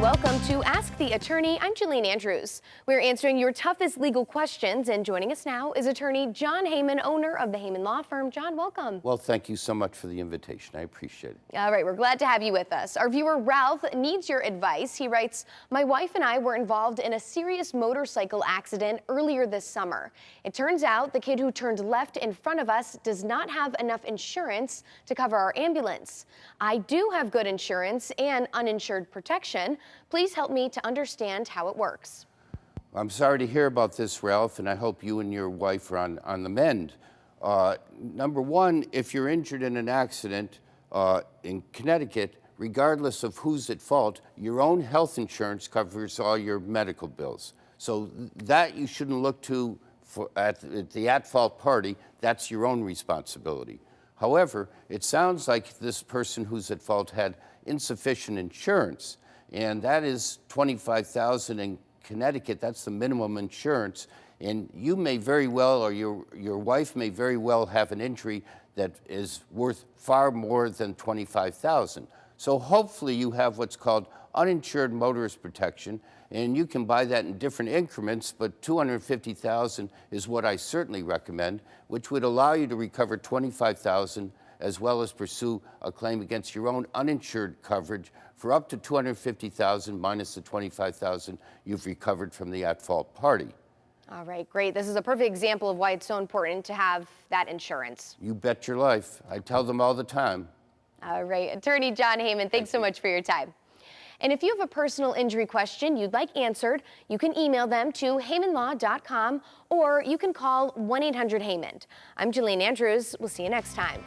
welcome to Ask the Attorney. I'm Jillian Andrews. We're answering your toughest legal questions, and joining us now is attorney John Haymond, owner of the Haymond Law Firm. John, welcome. Well, thank you so much for the invitation. I appreciate it. All right, we're glad to have you with us. Our viewer Ralph needs your advice. He writes, my wife and I were involved in a serious motorcycle accident earlier this summer. It turns out the kid who turned left in front of us does not have enough insurance to cover our ambulance. I do have good insurance and uninsured protection. Please help me to understand how it works. I'm sorry to hear about this, Ralph, and I hope you and your wife are on the mend. Number one, if you're injured in an accident in Connecticut, regardless of who's at fault, your own health insurance covers all your medical bills. So that you shouldn't look to at the at-fault party. That's your own responsibility. However, it sounds like this person who's at fault had insufficient insurance, and that is $25,000 in Connecticut. That's the minimum insurance, and you may very well, or your wife may very well have an injury that is worth far more than $25,000. So hopefully you have what's called uninsured motorist protection, and you can buy that in different increments, but $250,000 is what I certainly recommend, which would allow you to recover $25,000 as well as pursue a claim against your own uninsured coverage for up to $250,000 minus the $25,000 you've recovered from the at-fault party. All right, great. This is a perfect example of why it's so important to have that insurance. You bet your life. I tell them all the time. All right, attorney John Haymond, thanks so much for your time. And if you have a personal injury question you'd like answered, you can email them to haymondlaw.com or you can call 1-800-HAYMOND. I'm Jillian Andrews. We'll see you next time.